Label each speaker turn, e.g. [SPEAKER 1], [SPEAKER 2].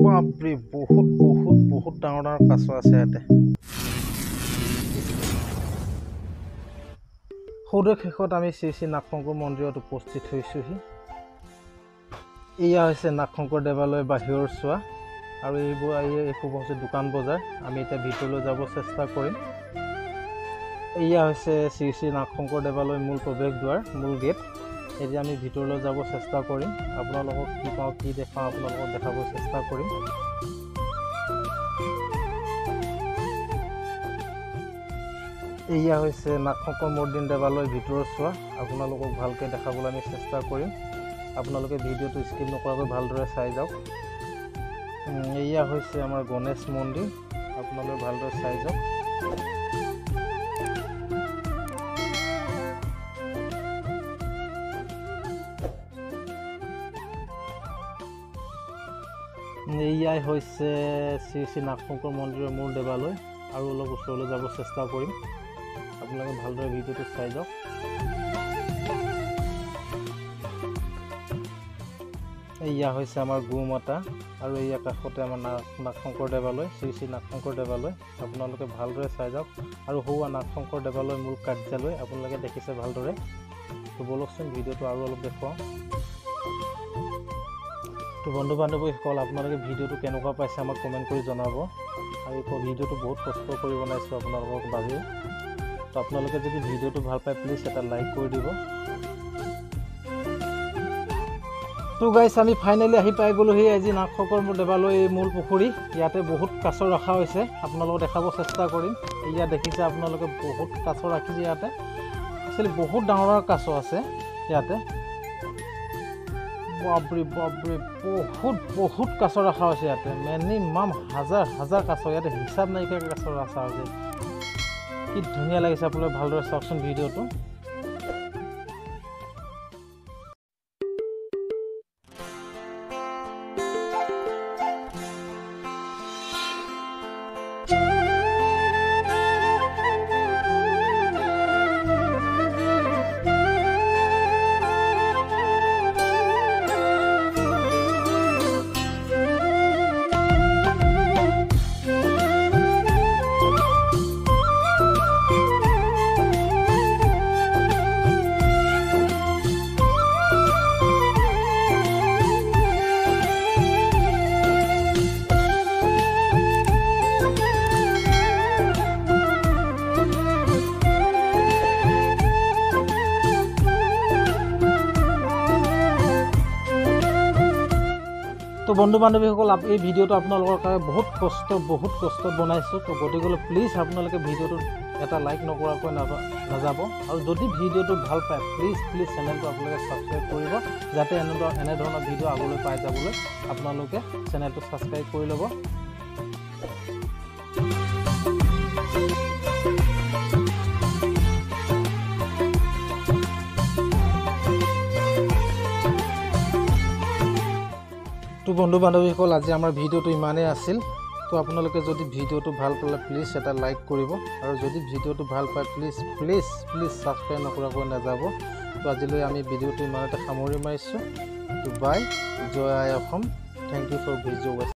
[SPEAKER 1] বাপৰে বহুত ডাঙৰ কাছ আছে ইয়াতে। সৌদৰ শেষত আমি শ্ৰী শ্ৰী নাগশংকৰ মন্দিৰত উপস্থিত হৈছোহি। এয়া হৈছে নাগশংকৰ দেৱালয় বাহিৰৰ চোৱা, আৰু এইবোৰ হৈছে দোকান বজাৰ। আমি এতিয়া ভিতৰলৈ যাব চেষ্টা কৰিম। এয়া হৈছে শ্ৰী শ্ৰী নাগশংকৰ দেৱালয় মূল প্ৰৱেশ দুৱাৰ, মূল গেট। এতিয়া আমি ভিতৰলৈ যাব চেষ্টা কৰিম। আপোনালোকক কি পাওঁ কি দেখাওঁ আপোনালোকক দেখাব চেষ্টা কৰিম। এয়া হৈছে নাগশংকৰ মৰ্দিন দেৱালয় ভিতৰৰ চোৱা। আপোনালোকক ভালকৈ দেখাবলৈ আমি চেষ্টা কৰিম। আপোনালোকে ভিডিঅ'টো স্কিপ নকৰাকৈ ভালদৰে চাই যাওক। এয়া হৈছে আমাৰ গণেশ মন্দিৰ, আপোনালোকে ভালদৰে চাই যাওক। এয়াই হৈছে শ্ৰী শ্ৰী নাগশংকৰ মন্দিৰৰ মূল দেৱালয়, আৰু অলপ ওচৰলৈ যাব চেষ্টা কৰিম। আপোনালোকে ভালদৰে ভিডিঅ'টো চাই যাওক। এয়া হৈছে আমাৰ গো মাতা, আৰু এয়া কাষতে আমাৰ নাগশংকৰ দেৱালয়, শ্ৰী শ্ৰী নাগশংকৰ দেৱালয়। আপোনালোকে ভালদৰে চাই যাওক। আৰু সৌৱা নাগশংকৰ দেৱালয় মূল কাৰ্যালয় আপোনালোকে দেখিছে ভালদৰে। তো বলকচোন ভিডিঅ'টো আৰু অলপ দেখুৱাওঁ। তো বন্ধু বান্ধৱীসকল, আপোনালোকে ভিডিঅ'টো কেনেকুৱা পাইছে আমাক কমেণ্ট কৰি জনাব। আৰু ভিডিঅ'টো বহুত কষ্ট কৰি বনাইছোঁ আপোনালোকক বাবেও। তো আপোনালোকে যদি ভিডিঅ'টো ভাল পায় প্লিজ এটা লাইক কৰি দিব। তো গাইছ, আমি ফাইনেলি আহি পাই গ'লোহি আজি নাগশংকৰ দেৱালয় মূল পুখুৰী। ইয়াতে বহুত কাছ ৰখা হৈছে, আপোনালোকক দেখাব চেষ্টা কৰিম। ইয়াত দেখিছে আপোনালোকে বহুত কাছ ৰাখিছে ইয়াতে। একচুৱেলি বহুত ডাঙৰ কাছ আছে ইয়াতে। বাপৰে বহুত কাছ ৰখা হৈছে ইয়াতে। মিনিমাম হাজাৰ কাছ ইয়াতে, হিচাপ নাইকিয়া কাছ ৰখা হৈছে। কি ধুনীয়া লাগিছে, আপোনালোকে ভালদৰে চাওকচোন ভিডিঅ'টো। তো বন্ধু বান্ধৱীসকল, এই ভিডিঅ'টো আপোনালোকৰ কাৰণে বহুত কষ্ট বনাইছোঁ। তো গতিকে প্লিজ আপোনালোকে ভিডিঅ'টোত এটা লাইক নকৰাকৈ নাযাব। আৰু যদি ভিডিঅ'টো ভাল পায় প্লিজ চেনেলটো আপোনালোকে ছাবস্ক্ৰাইব কৰিব, যাতে এনেধৰণৰ ভিডিঅ' আগলৈ পাই যাবলৈ আপোনালোকে চেনেলটো ছাবস্ক্ৰাইব কৰি ল'ব। তো বন্ধু বান্ধৱীসকল, আজি আমাৰ ভিডিঅ'টো ইমানেই আছিল। তো আপোনালোকে যদি ভিডিঅ'টো ভাল পালে প্লিজ এটা লাইক কৰিব, আৰু যদি ভিডিঅ'টো ভাল পায় প্লিজ ছাবস্ক্ৰাইব নকৰাকৈ নাযাব। তো আজিলৈ আমি ভিডিঅ'টো ইমানতে সামৰি মাৰিছোঁ। তো বাই, জয় আই Assam. Thank you for video' ৱাচিং।